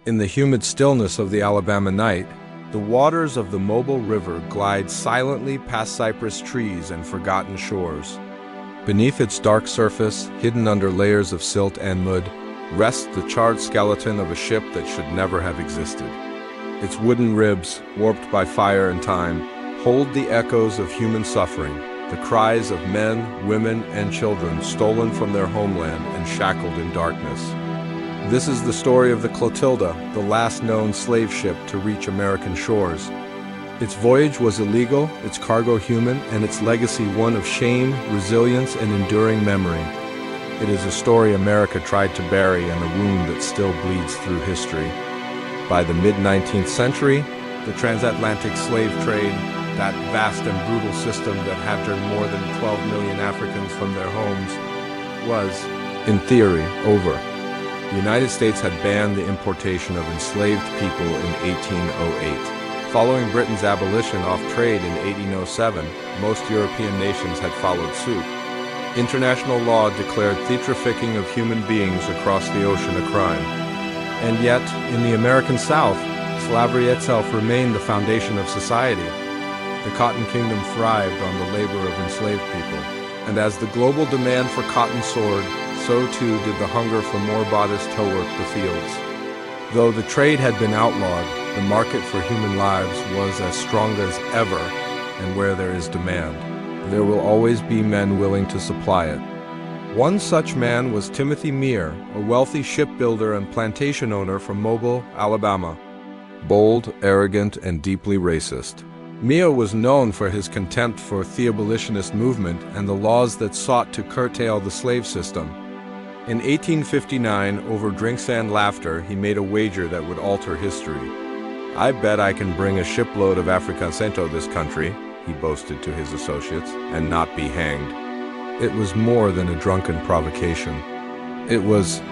In the humid stillness of the Alabama night, the waters of the Mobile River glide silently past cypress trees and forgotten shores. Beneath its dark surface, hidden under layers of silt and mud, rests the charred skeleton of a ship that should never have existed. Its wooden ribs, warped by fire and time, hold the echoes of human suffering, the cries of men, women, and children stolen from their homeland and shackled in darkness. This is the story of the Clotilda, the last known slave ship to reach American shores. Its voyage was illegal, its cargo human, and its legacy one of shame, resilience, and enduring memory. It is a story America tried to bury and a wound that still bleeds through history. By the mid-19th century, the transatlantic slave trade, that vast and brutal system that had turned more than 12 million Africans from their homes, was, in theory, over. The United States had banned the importation of enslaved people in 1808. Following Britain's abolition of trade in 1807, most European nations had followed suit. International law declared the trafficking of human beings across the ocean a crime. And yet, in the American South, slavery itself remained the foundation of society. The Cotton Kingdom thrived on the labor of enslaved people. And as the global demand for cotton soared, so too did the hunger for more bodice to work the fields. Though the trade had been outlawed, the market for human lives was as strong as ever, and where there is demand, there will always be men willing to supply it. One such man was Timothy Meagher, a wealthy shipbuilder and plantation owner from Mobile, Alabama. Bold, arrogant, and deeply racist, Meagher was known for his contempt for the abolitionist movement and the laws that sought to curtail the slave system. In 1859, over drinks and laughter, he made a wager that would alter history. "I bet I can bring a shipload of Africatown to this country," he boasted to his associates, "and not be hanged." It was more than a drunken provocation. It was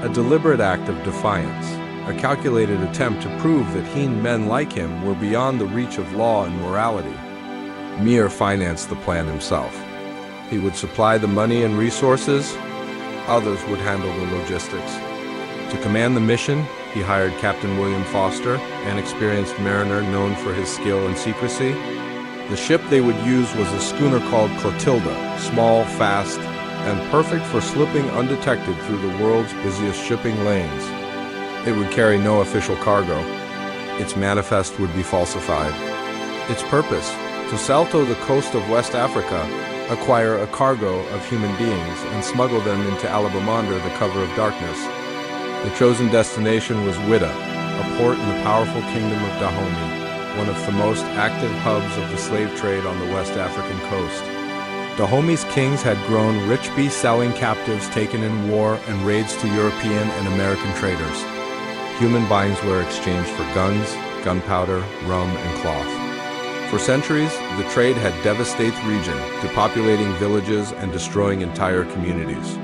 a deliberate act of defiance, a calculated attempt to prove that men like him were beyond the reach of law and morality. Meagher financed the plan himself. He would supply the money and resources, others would handle the logistics. To command the mission, he hired Captain William Foster, an experienced mariner known for his skill and secrecy. The ship they would use was a schooner called Clotilda, small, fast, and perfect for slipping undetected through the world's busiest shipping lanes. It would carry no official cargo. Its manifest would be falsified. Its purpose, to sail to the coast of West Africa, acquire a cargo of human beings, and smuggle them into Alabama under the cover of darkness. The chosen destination was Ouidah, a port in the powerful kingdom of Dahomey, one of the most active hubs of the slave trade on the West African coast. Dahomey's kings had grown rich by selling captives taken in war and raids to European and American traders. Human buyings were exchanged for guns, gunpowder, rum, and cloth. For centuries, the trade had devastated the region, depopulating villages and destroying entire communities.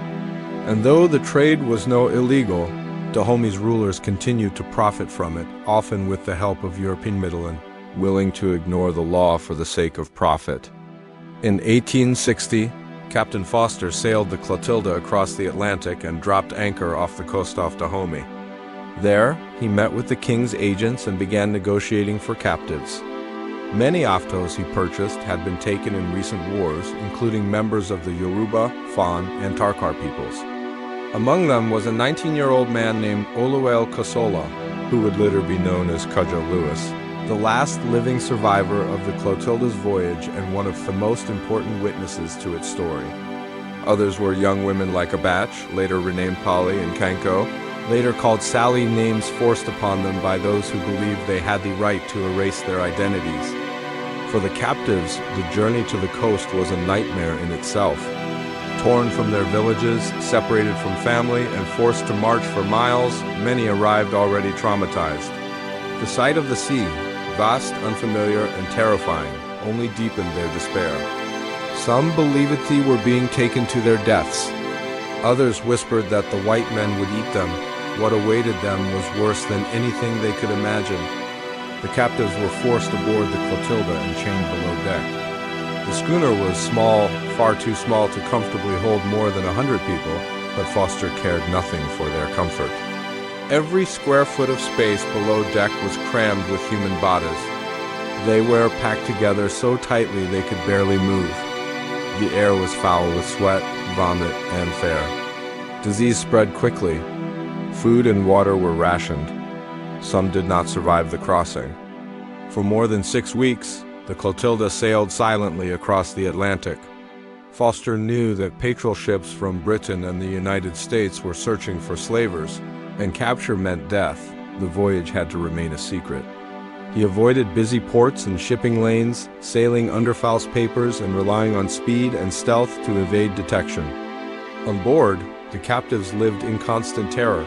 And though the trade was no illegal, Dahomey's rulers continued to profit from it, often with the help of European middlemen, willing to ignore the law for the sake of profit. In 1860, Captain Foster sailed the Clotilda across the Atlantic and dropped anchor off the coast of Dahomey. There, he met with the king's agents and began negotiating for captives. Many Aftos he purchased had been taken in recent wars, including members of the Yoruba, Fon, and Tarkar peoples. Among them was a 19-year-old man named Oluwale Kosola, who would later be known as Cudjoe Lewis, the last living survivor of the Clotilda's voyage and one of the most important witnesses to its story. Others were young women like Abatch, later renamed Polly and Kanko, later called Sally, names forced upon them by those who believed they had the right to erase their identities. For the captives, the journey to the coast was a nightmare in itself. Torn from their villages, separated from family, and forced to march for miles, many arrived already traumatized. The sight of the sea, vast, unfamiliar, and terrifying, only deepened their despair. Some believed they were being taken to their deaths. Others whispered that the white men would eat them. What awaited them was worse than anything they could imagine. The captives were forced aboard the Clotilda and chained below deck. The schooner was small, far too small to comfortably hold more than 100 people, but Foster cared nothing for their comfort. Every square foot of space below deck was crammed with human bodies. They were packed together so tightly they could barely move. The air was foul with sweat, vomit, and fare. Disease spread quickly. Food and water were rationed. Some did not survive the crossing. For more than 6 weeks, the Clotilda sailed silently across the Atlantic. Foster knew that patrol ships from Britain and the United States were searching for slavers, and capture meant death. The voyage had to remain a secret. He avoided busy ports and shipping lanes, sailing under false papers and relying on speed and stealth to evade detection. On board, the captives lived in constant terror.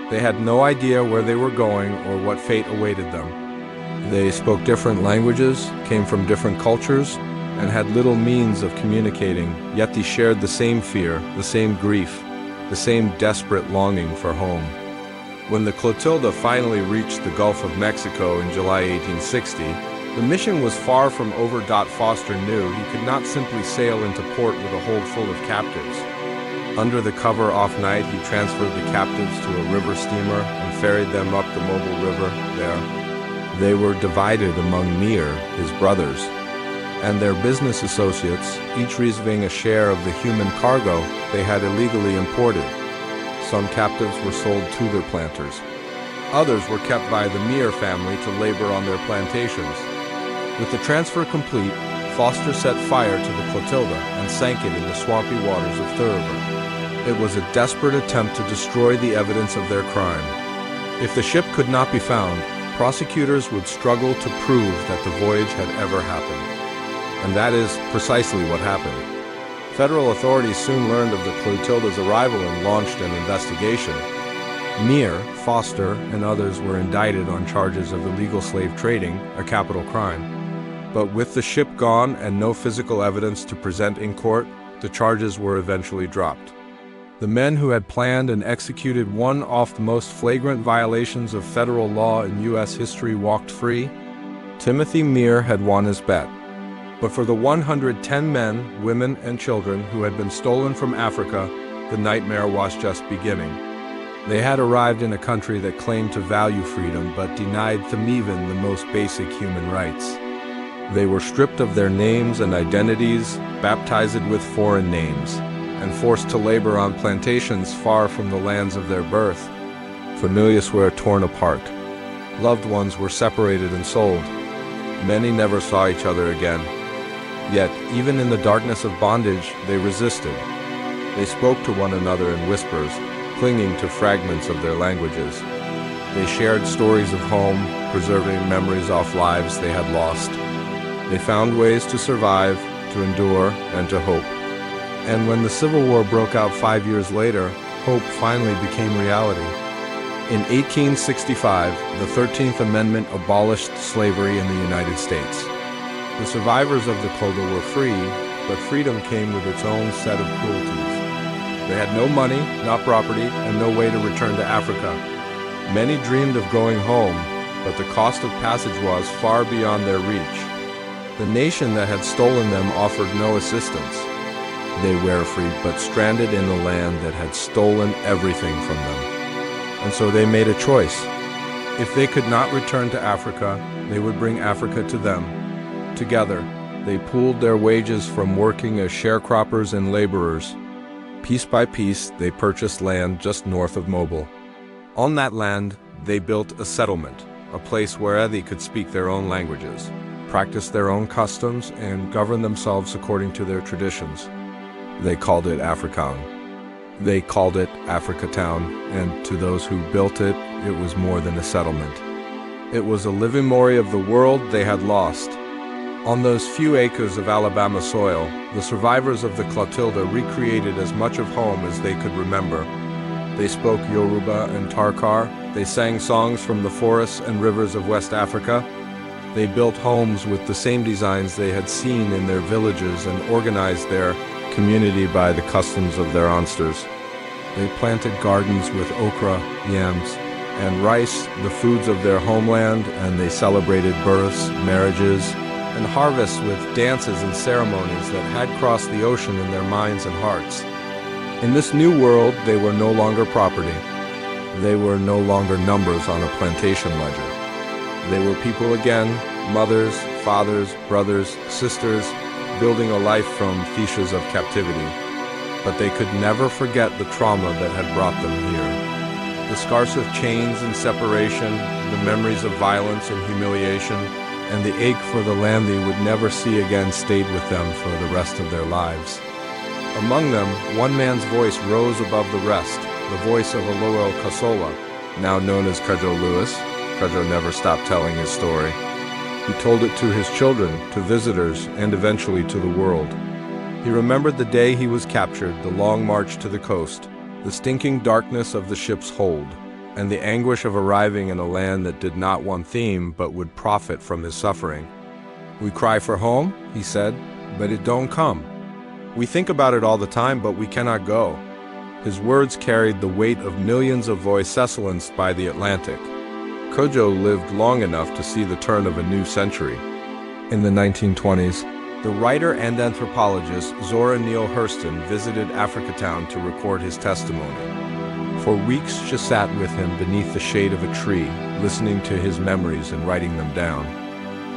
They had no idea where they were going or what fate awaited them. They spoke different languages, came from different cultures, and had little means of communicating, yet they shared the same fear, the same grief, the same desperate longing for home. When the Clotilda finally reached the Gulf of Mexico in July 1860, the mission was far from over. Foster knew he could not simply sail into port with a hold full of captives. Under the cover off night, he transferred the captives to a river steamer and ferried them up the Mobile River there. They were divided among Mir, his brothers, and their business associates, each receiving a share of the human cargo they had illegally imported. Some captives were sold to their planters. Others were kept by the Mir family to labor on their plantations. With the transfer complete, Foster set fire to the Clotilda and sank it in the swampy waters of Thoroughfare. It was a desperate attempt to destroy the evidence of their crime. If the ship could not be found, prosecutors would struggle to prove that the voyage had ever happened. And that is precisely what happened. Federal authorities soon learned of the Clotilda's arrival and launched an investigation. Mir, Foster, and others were indicted on charges of illegal slave trading, a capital crime. But with the ship gone and no physical evidence to present in court, the charges were eventually dropped. The men who had planned and executed one of the most flagrant violations of federal law in U.S. history walked free. Timothy Mir had won his bet. But for the 110 men, women, and children who had been stolen from Africa, the nightmare was just beginning. They had arrived in a country that claimed to value freedom but denied them even the most basic human rights. They were stripped of their names and identities, baptized with foreign names, and forced to labor on plantations far from the lands of their birth. Families were torn apart. Loved ones were separated and sold. Many never saw each other again. Yet, even in the darkness of bondage, they resisted. They spoke to one another in whispers, clinging to fragments of their languages. They shared stories of home, preserving memories of lives they had lost. They found ways to survive, to endure, and to hope. And when the Civil War broke out 5 years later, hope finally became reality. In 1865, the 13th Amendment abolished slavery in the United States. The survivors of the Clotilda were free, but freedom came with its own set of cruelties. They had no money, no property, and no way to return to Africa. Many dreamed of going home, but the cost of passage was far beyond their reach. The nation that had stolen them offered no assistance. They were free, but stranded in a land that had stolen everything from them. And so they made a choice. If they could not return to Africa, they would bring Africa to them. Together, they pooled their wages from working as sharecroppers and laborers. Piece by piece, they purchased land just north of Mobile. On that land, they built a settlement, a place where they could speak their own languages, practice their own customs, and govern themselves according to their traditions. They called it Africatown. They called it Africatown, and to those who built it, it was more than a settlement. It was a living memory of the world they had lost. On those few acres of Alabama soil, the survivors of the Clotilda recreated as much of home as they could remember. They spoke Yoruba and Tarkar. They sang songs from the forests and rivers of West Africa. They built homes with the same designs they had seen in their villages and organized their community by the customs of their ancestors. They planted gardens with okra, yams, and rice, the foods of their homeland, and they celebrated births, marriages, and harvests with dances and ceremonies that had crossed the ocean in their minds and hearts. In this new world, they were no longer property. They were no longer numbers on a plantation ledger. They were people again, mothers, fathers, brothers, sisters, building a life from fiches of captivity. But they could never forget the trauma that had brought them here. The scars of chains and separation, the memories of violence and humiliation, and the ache for the land they would never see again stayed with them for the rest of their lives. Among them, one man's voice rose above the rest, the voice of Oluwel Kasola, now known as Cudjoe Lewis. Cudjoe never stopped telling his story. He told it to his children, to visitors, and eventually to the world. He remembered the day he was captured, the long march to the coast, the stinking darkness of the ship's hold, and the anguish of arriving in a land that did not want theme but would profit from his suffering. "We cry for home," he said, "but it don't come. We think about it all the time, but we cannot go." His words carried the weight of millions of voices silenced by the Atlantic. Cudjoe lived long enough to see the turn of a new century. In the 1920s, the writer and anthropologist Zora Neale Hurston visited Africatown to record his testimony. For weeks she sat with him beneath the shade of a tree, listening to his memories and writing them down.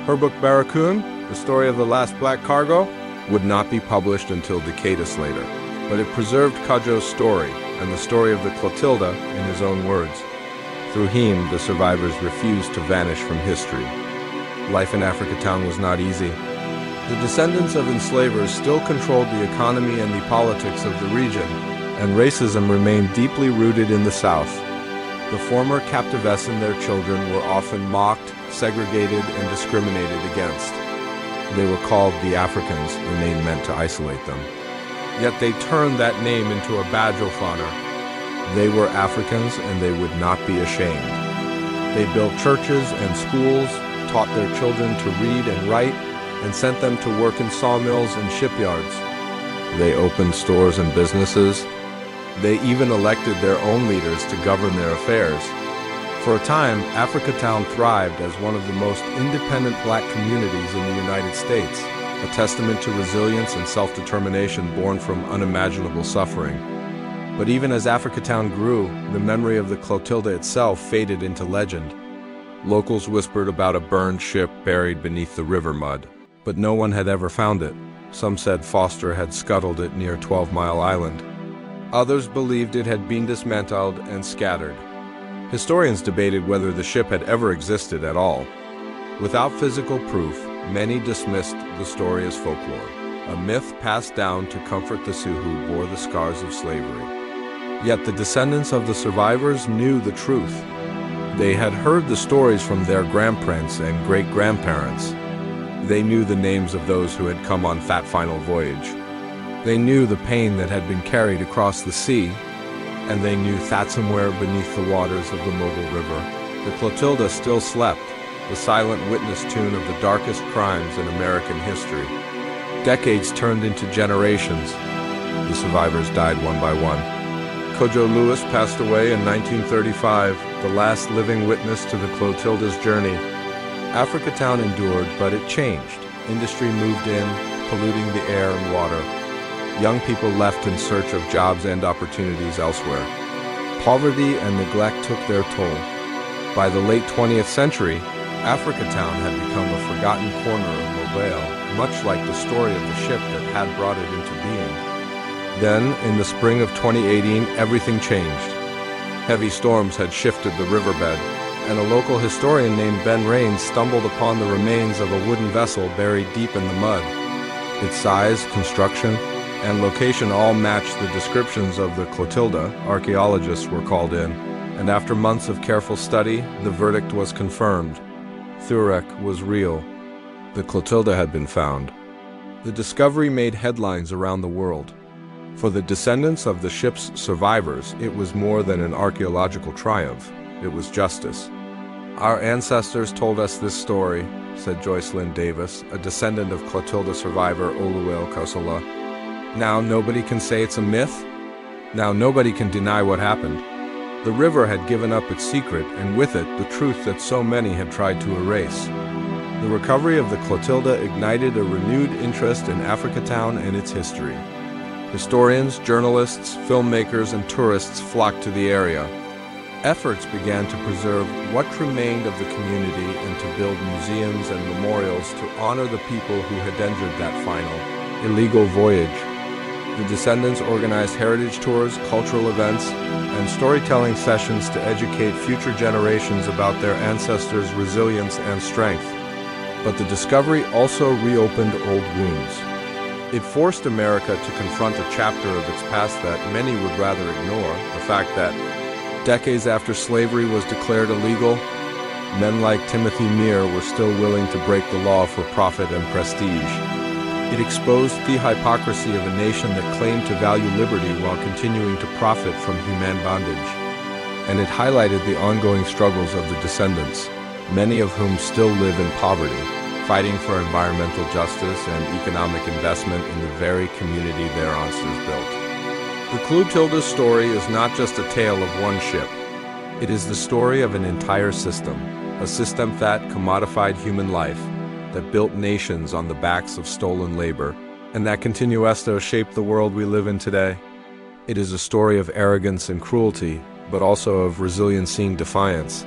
Her book Barracoon, The Story of the Last Black Cargo, would not be published until decades later, but it preserved Cudjoe's story and the story of the Clotilda in his own words. Through him, the survivors refused to vanish from history. Life in Africatown was not easy. The descendants of enslavers still controlled the economy and the politics of the region, and racism remained deeply rooted in the South. The former captives and their children were often mocked, segregated, and discriminated against. They were called the Africans, a name meant to isolate them. Yet they turned that name into a badge of honor. They were Africans, and they would not be ashamed. They built churches and schools, taught their children to read and write, and sent them to work in sawmills and shipyards. They opened stores and businesses. They even elected their own leaders to govern their affairs. For a time, Africatown thrived as one of the most independent black communities in the United States, a testament to resilience and self-determination born from unimaginable suffering. But even as Africatown grew, the memory of the Clotilda itself faded into legend. Locals whispered about a burned ship buried beneath the river mud, but no one had ever found it. Some said Foster had scuttled it near 12 Mile Island. Others believed it had been dismantled and scattered. Historians debated whether the ship had ever existed at all. Without physical proof, many dismissed the story as folklore, a myth passed down to comfort the Sioux who bore the scars of slavery. Yet the descendants of the survivors knew the truth. They had heard the stories from their grandparents and great-grandparents. They knew the names of those who had come on that final voyage. They knew the pain that had been carried across the sea, and they knew that somewhere beneath the waters of the Mogul River, the Clotilda still slept, the silent witness tune of the darkest crimes in American history. Decades turned into generations. The survivors died one by one. Cudjoe Lewis passed away in 1935, the last living witness to the Clotilda's journey. Africatown endured, but it changed. Industry moved in, polluting the air and water. Young people left in search of jobs and opportunities elsewhere. Poverty and neglect took their toll. By the late 20th century, Africatown had become a forgotten corner of Mobile, much like the story of the ship that had brought it into being. Then, in the spring of 2018, everything changed. Heavy storms had shifted the riverbed, and a local historian named Ben Raines stumbled upon the remains of a wooden vessel buried deep in the mud. Its size, construction, and location all matched the descriptions of the Clotilda. Archaeologists were called in, and after months of careful study, the verdict was confirmed. Thurek was real. The Clotilda had been found. The discovery made headlines around the world. For the descendants of the ship's survivors, it was more than an archaeological triumph. It was justice. "Our ancestors told us this story," said Joyce Lynn Davis, a descendant of Clotilda survivor Oluwel Kasola. "Now nobody can say it's a myth. Now nobody can deny what happened." The river had given up its secret, and with it, the truth that so many had tried to erase. The recovery of the Clotilda ignited a renewed interest in Africatown and its history. Historians, journalists, filmmakers, and tourists flocked to the area. Efforts began to preserve what remained of the community and to build museums and memorials to honor the people who had entered that final, illegal voyage. The descendants organized heritage tours, cultural events, and storytelling sessions to educate future generations about their ancestors' resilience and strength. But the discovery also reopened old wounds. It forced America to confront a chapter of its past that many would rather ignore, the fact that decades after slavery was declared illegal, men like Timothy Meare were still willing to break the law for profit and prestige. It exposed the hypocrisy of a nation that claimed to value liberty while continuing to profit from human bondage. And it highlighted the ongoing struggles of the descendants, many of whom still live in poverty, fighting for environmental justice and economic investment in the very community their ancestors built. The Clotilda story is not just a tale of one ship. It is the story of an entire system, a system that commodified human life, that built nations on the backs of stolen labor, and that continues to shape the world we live in today. It is a story of arrogance and cruelty, but also of resiliency and defiance.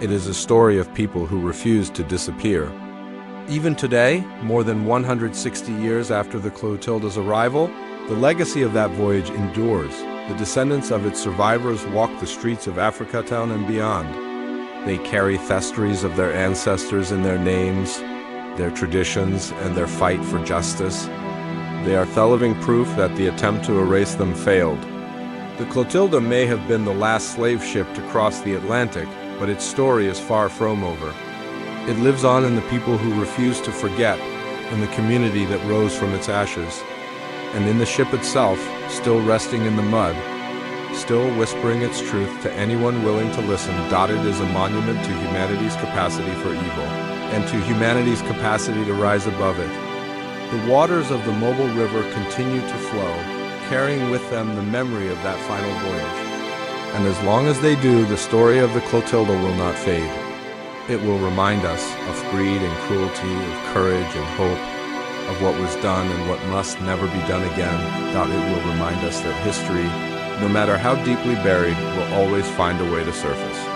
It is a story of people who refused to disappear. Even today, more than 160 years after the Clotilda's arrival, the legacy of that voyage endures. The descendants of its survivors walk the streets of Africatown and beyond. They carry thestries of their ancestors in their names, their traditions, and their fight for justice. They are the living proof that the attempt to erase them failed. The Clotilda may have been the last slave ship to cross the Atlantic, but its story is far from over. It lives on in the people who refuse to forget, in the community that rose from its ashes, and in the ship itself, still resting in the mud, still whispering its truth to anyone willing to listen. It is a monument to humanity's capacity for evil, and to humanity's capacity to rise above it. The waters of the Mobile River continue to flow, carrying with them the memory of that final voyage. And as long as they do, the story of the Clotilda will not fade. It will remind us of greed and cruelty, of courage and hope, of what was done and what must never be done again. It will remind us that history, no matter how deeply buried, will always find a way to surface.